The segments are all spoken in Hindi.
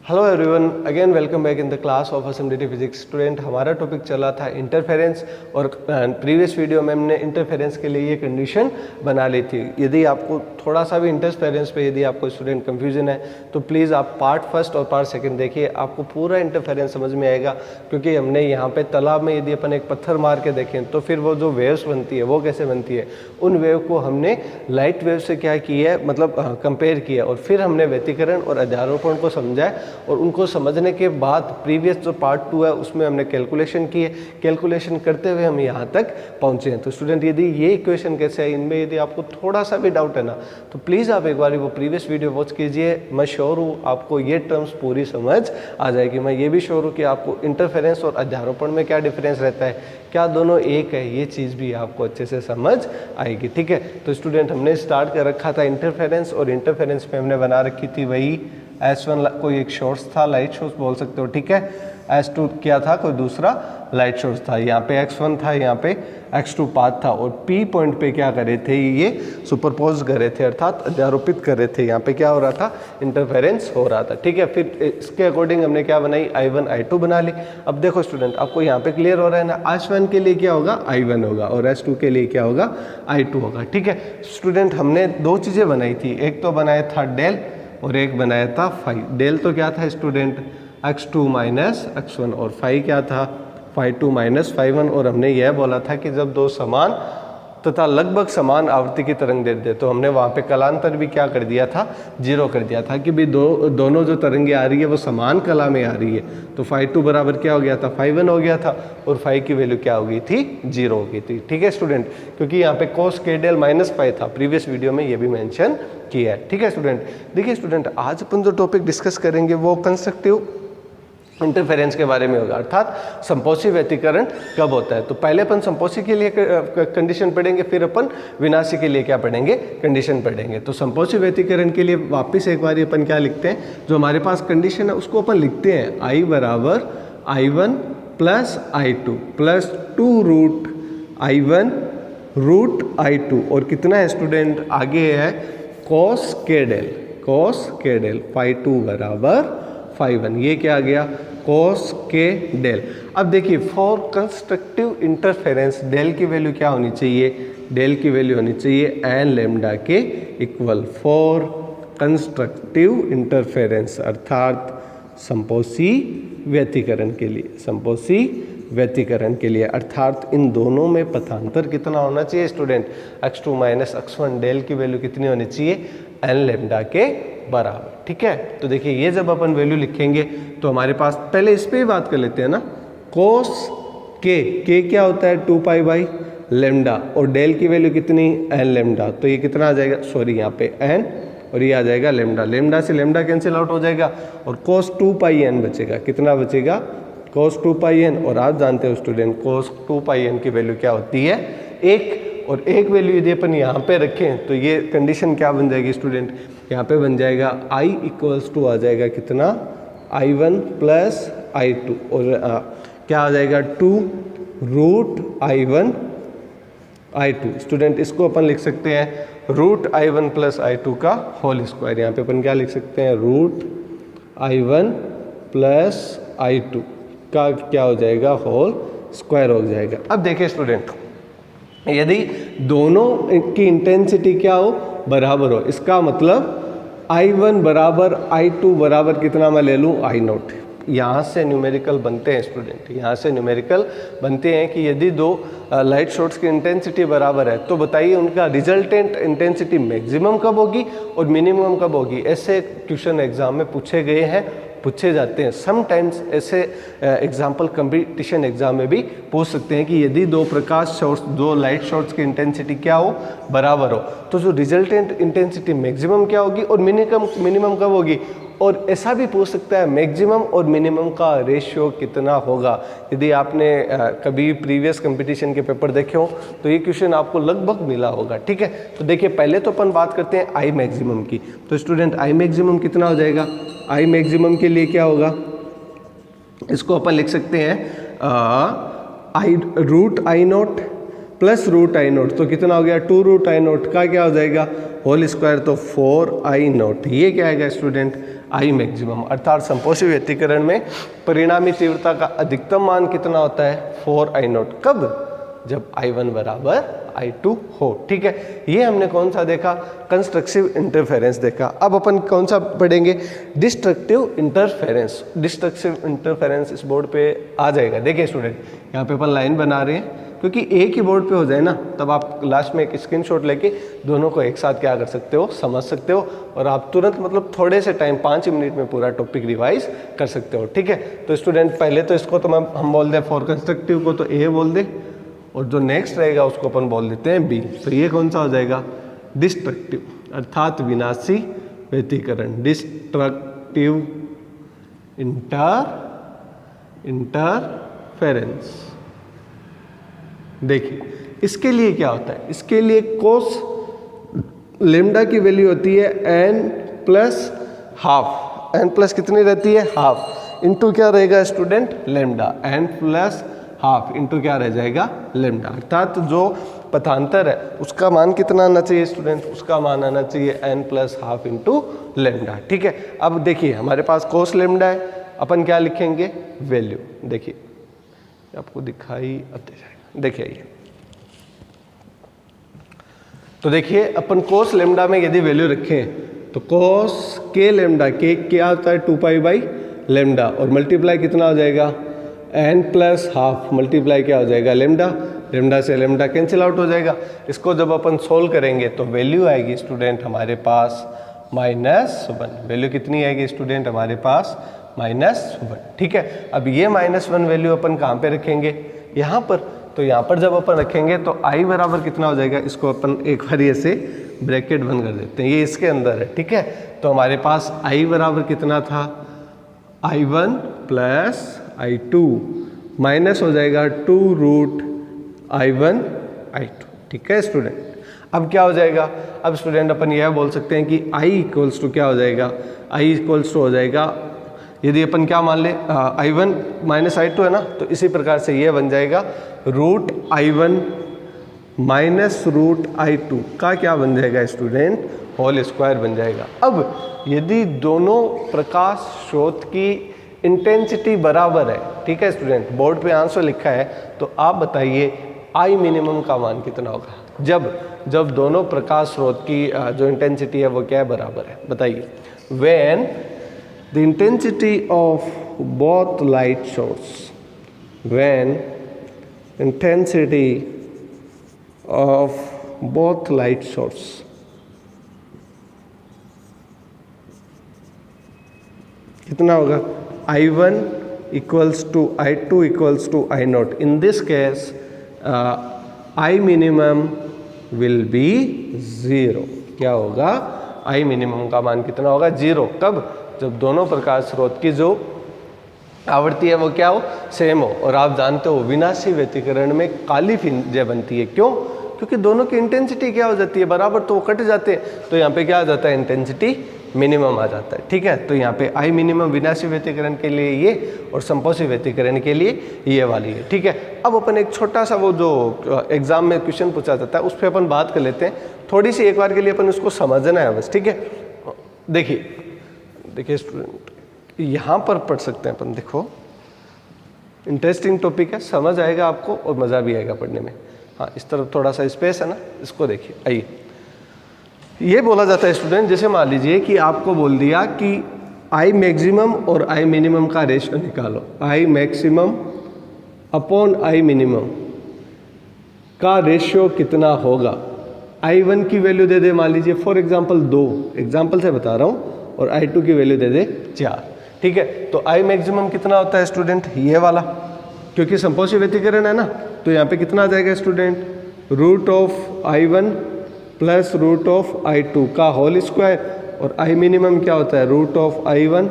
Hello everyone, again welcome back in the class of assembly physics. Student, हमारा टॉपिक चला था इंटरफेरेंस और प्रीवियस वीडियो में हमने इंटरफेरेंस के लिए ये कंडीशन बना ली थी। यदि आपको थोड़ा सा भी इंटरफेरेंस पे यदि आपको स्टूडेंट कंफ्यूजन है तो प्लीज़ आप पार्ट फर्स्ट और पार्ट सेकंड देखिए, आपको पूरा इंटरफेरेंस समझ में आएगा। क्योंकि हमने यहाँ पे तालाब में यदि अपन एक पत्थर मार के देखें तो फिर वो जो वेव्स बनती है वो कैसे बनती है, उन वेव को हमने लाइट वेव से क्या किया है, मतलब कंपेयर किया और फिर हमने व्यतिकरण और अध्यारोपण को समझा है। और उनको समझने के बाद प्रीवियस जो पार्ट 2 है उसमें हमने कैलकुलेशन की है। कैलकुलेशन करते हुए हम यहाँ तक पहुँचे हैं। तो स्टूडेंट, यदि ये इक्वेशन कैसे है, इनमें यदि आपको थोड़ा सा भी डाउट है ना, तो प्लीज़ आप एक बार वो प्रीवियस वीडियो वॉच कीजिए। मैं श्योर हूँ आपको ये टर्म्स पूरी समझ आ जाएगी। मैं ये भी श्योर हूँ कि आपको इंटरफेरेंस और अध्यारोपण में क्या डिफरेंस रहता है, क्या दोनों एक है, ये चीज़ भी आपको अच्छे से समझ आएगी। ठीक है, तो स्टूडेंट हमने स्टार्ट कर रखा था इंटरफेरेंस, और इंटरफेरेंस में हमने बना रखी थी वही S1 कोई एक सोर्स था, लाइट सोर्स बोल सकते हो। ठीक है, S2 क्या था, कोई दूसरा लाइट सोर्स था। यहाँ पे X1 था, यहाँ पे X2 पाथ था, और P पॉइंट पे क्या कर रहे थे, ये सुपरपोज कर रहे थे, अर्थात अध्यारोपित कर रहे थे। यहाँ पे क्या हो रहा था, इंटरफेरेंस हो रहा था। ठीक है, फिर इसके अकॉर्डिंग हमने क्या बनाई, I1 I2 बना ली। अब देखो स्टूडेंट, आपको यहाँ पे क्लियर हो रहा है ना, S1 के लिए क्या होगा, I1 होगा, और S2 के लिए क्या होगा, I2 होगा। ठीक है स्टूडेंट, हमने दो चीज़ें बनाई थी, एक तो बनाया था डेल और एक बनाया था फाई। डेल तो क्या था स्टूडेंट, x2 माइनस x1, और फाई क्या था, फाई 2 माइनस फाई 1। और हमने यह बोला था कि जब दो समान तथा लगभग समान आवृत्ति की तरंग दे दे तो हमने वहाँ पे कलांतर भी क्या कर दिया था, जीरो कर दिया था कि भी दोनों जो तरंगे आ रही है वो समान कला में आ रही है। तो फाई 2 बराबर क्या हो गया था, फाई 1 हो गया था, और फाई की वैल्यू क्या हो गई थी, जीरो हो गई थी। ठीक है स्टूडेंट, क्योंकि यहाँ पे कोस के डेल माइनस फाई था, प्रीवियस वीडियो में ये भी मेंशन किया है। ठीक है स्टूडेंट, देखिए स्टूडेंट, आज अपन जो टॉपिक डिस्कस करेंगे वो कंस्ट्रक्टिव इंटरफेरेंस के बारे में होगा, अर्थात संपोषी व्यतिकरण कब होता है। तो पहले अपन संपोषी के लिए कंडीशन पढ़ेंगे, फिर अपन विनाशी के लिए क्या पढ़ेंगे, कंडीशन पढ़ेंगे। तो संपोषी व्यतिकरण के लिए वापस एक बार अपन क्या लिखते हैं, जो हमारे पास कंडीशन है उसको अपन लिखते हैं I बराबर I1 plus I2 plus 2 root I1 root I2, और कितना है स्टूडेंट, आगे है कॉस के डेल फाई 2 बराबर फाई 1। ये क्या आ गया, कॉस के डेल। अब देखिए, फॉर कंस्ट्रक्टिव इंटरफेरेंस डेल की वैल्यू क्या होनी चाहिए, डेल की वैल्यू होनी चाहिए एन लेमडा के इक्वल फॉर कंस्ट्रक्टिव इंटरफेरेंस, अर्थात संपोषी व्यतिकरण के लिए, संपोषी व्यतिकरण के लिए, अर्थात इन दोनों में पथांतर कितना होना चाहिए student, x2 minus x1, del की वैल्यू कितनी होनी चाहिए, एन लेमडा के बराबर। ठीक है, तो देखिए ये जब अपन वैल्यू लिखेंगे तो हमारे पास, पहले इस पे ही बात कर लेते हैं ना, कोस के क्या होता है, 2 पाई बाई लेमडा, और डेल की वैल्यू कितनी, एन लेमडा। तो ये कितना आ जाएगा, सॉरी यहाँ पे एन और ये आ जाएगा लेमडा, लेमडा से लेमडा कैंसिल आउट हो जाएगा, और कोस 2 पाई एन बचेगा। कितना बचेगा, कोस 2 पाई एन। और आप जानते हो स्टूडेंट, कोस 2 पाई एन की वैल्यू क्या होती है, एक। और एक वैल्यू यदि अपन यहाँ पे रखें तो ये कंडीशन क्या बन जाएगी स्टूडेंट, यहाँ पे बन जाएगा I इक्वल्स टू आ जाएगा कितना, I1 प्लस I2, और क्या आ जाएगा 2 रूट I1 I2। स्टूडेंट, इसको अपन लिख सकते हैं रूट I1 प्लस I2 का होल स्क्वायर। यहाँ पे अपन क्या लिख सकते हैं, रूट I1 प्लस I2 का क्या हो जाएगा, होल स्क्वायर हो जाएगा। अब देखिए स्टूडेंट, यदि दोनों की इंटेंसिटी क्या हो, बराबर हो, इसका मतलब I1 बराबर I2 बराबर कितना मैं ले लूँ, I0। यहाँ से न्यूमेरिकल बनते हैं स्टूडेंट, यहाँ से न्यूमेरिकल बनते हैं कि यदि दो लाइट सोर्स की इंटेंसिटी बराबर है तो बताइए उनका रिजल्टेंट इंटेंसिटी मैक्सिमम कब होगी और मिनिमम कब होगी। ऐसे क्वेश्चन एग्जाम में पूछे जाते हैं। समटाइम्स ऐसे एग्जाम्पल कंपटीशन एग्जाम में भी पूछ सकते हैं कि यदि दो प्रकाश सोर्स, दो लाइट सोर्स की इंटेंसिटी क्या हो, बराबर हो, तो जो रिजल्टेंट इंटेंसिटी मैक्सिमम क्या होगी और मिनिमम कब होगी। और ऐसा भी पूछ सकता है मैक्सिमम और मिनिमम का रेशियो कितना होगा। यदि आपने कभी प्रीवियस कंपटीशन के पेपर देखे हो तो ये क्वेश्चन आपको लगभग मिला होगा। ठीक है, तो देखिए पहले तो अपन बात करते हैं I मैक्सिमम की। तो स्टूडेंट, I मैक्सिमम कितना हो जाएगा, I मैक्सिमम के लिए क्या होगा, इसको अपन लिख सकते हैं root I0 plus root I0, तो कितना हो गया, 2 रूट I0 का क्या हो जाएगा, होल स्क्वायर, तो 4 I0। ये क्या आएगा स्टूडेंट, आई मैक्सिमम, अर्थात संपोषी व्यतिकरण में परिणामी तीव्रता का अधिकतम मान कितना होता है 4I0। कब? जब I1 बराबर I2 हो। ठीक है, ये हमने कौन सा देखा? कंस्ट्रक्टिव इंटरफेरेंस देखा। अब अपन कौन सा पढ़ेंगे? Destructive interference. डिस्ट्रक्टिव इंटरफेरेंस इस बोर्ड पे आ जाएगा। देखिए स्टूडेंट, यहाँ पे अपन लाइन बना रहे हैं, क्योंकि एक ही बोर्ड पे हो जाए ना, तब आप लास्ट में एक स्क्रीनशॉट लेके दोनों को एक साथ क्या कर सकते हो, समझ सकते हो, और आप तुरंत मतलब थोड़े से टाइम 5 मिनट में पूरा टॉपिक रिवाइज कर सकते हो। ठीक है, तो स्टूडेंट पहले तो इसको तो हम बोल दें फॉर कंस्ट्रक्टिव को तो ए बोल दे, और जो नेक्स्ट रहेगा उसको अपन बोल देते हैं बी। तो ये कौन सा हो जाएगा? डिस्ट्रक्टिव, अर्थात विनाशी व्यतिकरण। Destructive interference. देखिए इसके लिए क्या होता है? इसके लिए कोस लेमडा की वैल्यू होती है n plus half. n plus कितनी रहती है? हाफ। इंटू क्या रहेगा student? Lambda. n plus half into क्या रह जाएगा? लेमडा। अर्थात जो पथांतर है उसका मान कितना आना चाहिए स्टूडेंट? उसका मान आना चाहिए n plus half into lambda. ठीक है, अब देखिए हमारे पास कोस लेमडा है, अपन क्या लिखेंगे? वैल्यू। देखिए आपको दिखाई आते जाएगा। देखिए ये तो देखिए अपन कोस लेमडा में यदि वैल्यू रखें तो कोस के लेमडा के क्या होता है? 2 बाई लेमडा, और मल्टीप्लाई कितना हो जाएगा? n प्लस हाफ मल्टीप्लाई क्या हो जाएगा? लेमडा। लेमडा से लेमडा कैंसिल आउट हो जाएगा। इसको जब अपन सोल्व करेंगे तो वैल्यू आएगी स्टूडेंट हमारे पास -1। वैल्यू कितनी आएगी स्टूडेंट हमारे पास? -1। ठीक है, अब ये -1 वैल्यू अपन कहाँ पे रखेंगे? यहाँ पर। तो यहाँ पर जब अपन रखेंगे तो i बराबर कितना हो जाएगा? इसको अपन एक बार ऐसे ब्रैकेट बंद कर देते हैं, ये इसके अंदर है। ठीक है, तो हमारे पास i बराबर कितना था? I1 प्लस I2 माइनस हो जाएगा 2√I1 I2। ठीक है स्टूडेंट, अब क्या हो जाएगा? अब स्टूडेंट अपन यह बोल सकते हैं कि I इक्वल्स टू क्या हो जाएगा? I इक्वल्स टू हो जाएगा, यदि अपन क्या मान ले I1 माइनस I2 है ना, तो इसी प्रकार से यह बन जाएगा √I1 माइनस √I2 का क्या बन जाएगा स्टूडेंट? होल स्क्वायर बन जाएगा। अब यदि दोनों प्रकाश स्रोत की इंटेंसिटी बराबर है, ठीक है स्टूडेंट, बोर्ड पे आंसर लिखा है, तो आप बताइए I मिनिमम का मान कितना होगा? जब दोनों प्रकाश स्रोत की जो इंटेंसिटी है वो क्या है? बराबर है। बताइए। When the intensity of both light source, when intensity of both light source कितना होगा? I1 equals to I2 equals to I0. In this case, I minimum will be 0. क्या होगा? I minimum का मान कितना होगा? 0। कब? जब दोनों प्रकाश स्रोत की जो आवृत्ति है वो क्या हो? सेम हो। और आप जानते हो विनाशी व्यतिकरण में काली फ्रिंजें बनती है। क्यों? क्योंकि दोनों की इंटेंसिटी क्या हो जाती है? बराबर, तो वो कट जाते हैं। तो यहाँ पे क्या आ जाता है? इंटेंसिटी मिनिमम आ जाता है। ठीक है, तो यहाँ पे I मिनिमम विनाशी व्यतिकरण के लिए ये, और संपोषी व्यतिकरण के लिए ये वाली है। ठीक है, अब अपन एक छोटा सा वो जो एग्जाम में क्वेश्चन पूछा जाता है उस पर अपन बात कर लेते हैं। थोड़ी सी एक बार के लिए अपन उसको समझना है बस। ठीक है, देखिए स्टूडेंट, यहाँ पर पढ़ सकते हैं अपन। देखो इंटरेस्टिंग टॉपिक है, समझ आएगा आपको और मज़ा भी आएगा पढ़ने में। हाँ, इस तरफ थोड़ा सा स्पेस है ना, इसको देखिए। आइए, ये बोला जाता है स्टूडेंट, जैसे मान लीजिए कि आपको बोल दिया कि I मैक्सिमम और I मिनिमम का रेशियो निकालो। I maximum upon I minimum का रेशियो कितना होगा? I1 की वैल्यू दे दे मान लीजिए फॉर एग्जांपल 2, एग्जांपल से बता रहा हूँ, और I2 की वैल्यू दे दे 4। ठीक है, तो I मैक्सिमम कितना होता है स्टूडेंट? ये वाला, क्योंकि संपोषी व्यतिकरण है ना, तो यहाँ पे कितना आ जाएगा स्टूडेंट? √I1 प्लस √I2 का होल स्क्वायर, और I मिनिमम क्या होता है? √I1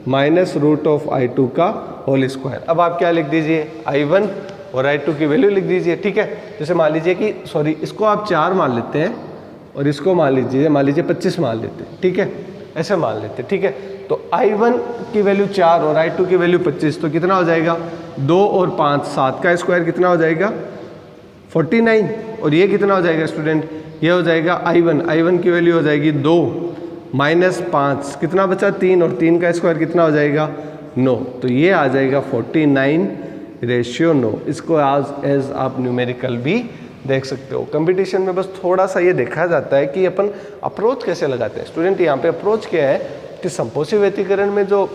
माइनस √I2 का होल स्क्वायर। अब आप क्या लिख दीजिए? I1 और I2 की वैल्यू लिख दीजिए। ठीक है, जैसे मान लीजिए कि इसको आप 4 मान लेते हैं, और इसको मान लीजिए 25 मान लेते हैं। ठीक है, ऐसे मान लेते हैं। ठीक है, तो I1 की वैल्यू 4 और I2 की वैल्यू 25, तो कितना हो जाएगा? 2 और 5 7 का स्क्वायर कितना हो जाएगा? 49। और ये कितना हो जाएगा स्टूडेंट? ये हो जाएगा I1 की वैल्यू हो जाएगी 2 -5 कितना बचा 3 और 3 का स्क्वायर कितना हो जाएगा 9, तो ये आ जाएगा 49:9। इसको एज आप न्यूमेरिकल भी देख सकते हो। कंपटीशन में बस थोड़ा सा ये देखा जाता है कि अपन अप्रोच कैसे लगाते हैं। स्टूडेंट यहाँ पे अप्रोच क्या है कि संपोषी व्यतिकरण में जो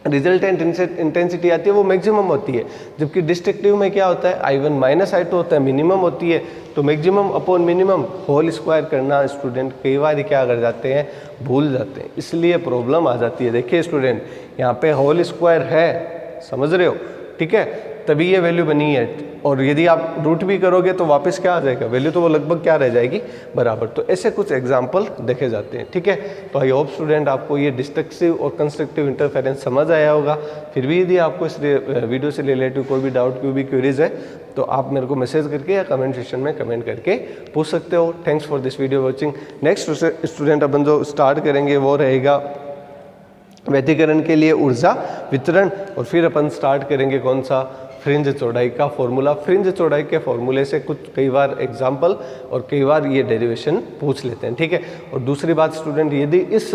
रिजल्टेंट इंटेंसिटी आती है वो मैक्सिमम होती है, जबकि डिस्ट्रक्टिव में क्या होता है I1 - I2 होता है, मिनिमम होती है। तो maximum upon minimum whole square करना स्टूडेंट कई बार क्या कर जाते हैं, भूल जाते हैं, इसलिए प्रॉब्लम आ जाती है। देखिए स्टूडेंट यहाँ पे होल स्क्वायर है, समझ रहे हो, ठीक है, तभी ये वैल्यू बनी है। और यदि आप रूट भी करोगे तो वापस क्या आ जाएगा वैल्यू, तो वो लगभग क्या रह जाएगी बराबर। तो ऐसे कुछ एग्जाम्पल देखे जाते हैं, ठीक है। तो आई होप स्टूडेंट आपको ये डिस्ट्रक्टिव और कंस्ट्रक्टिव इंटरफेरेंस समझ आया होगा। फिर भी यदि आपको इस वीडियो से रिलेटिव कोई भी डाउट, कोई भी क्वेरीज है तो आप मेरे को मैसेज करके या कमेंट सेक्शन में कमेंट करके पूछ सकते हो। Thanks for this video watching. Next student अपन जो स्टार्ट करेंगे वो रहेगा व्यतिकरण के लिए ऊर्जा वितरण, और फिर अपन स्टार्ट करेंगे कौन सा, फ्रिंज चौड़ाई का फॉर्मूला। फ्रिंज चौड़ाई के फॉर्मूले से कुछ कई बार एग्जाम्पल और कई बार ये डेरिवेशन पूछ लेते हैं, ठीक है। और दूसरी बात स्टूडेंट, यदि इस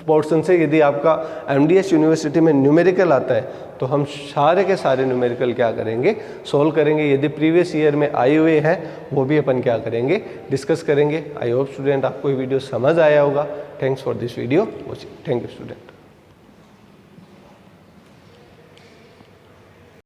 पोर्शन से यदि आपका MDS यूनिवर्सिटी में न्यूमेरिकल आता है तो हम सारे के सारे न्यूमेरिकल क्या करेंगे, सोल्व करेंगे। यदि प्रीवियस ईयर में आए हुए हैं वो भी अपन क्या करेंगे, डिस्कस करेंगे। आई होप स्टूडेंट आपको ये वीडियो समझ आया होगा। Thanks for this video watching. Thank you student.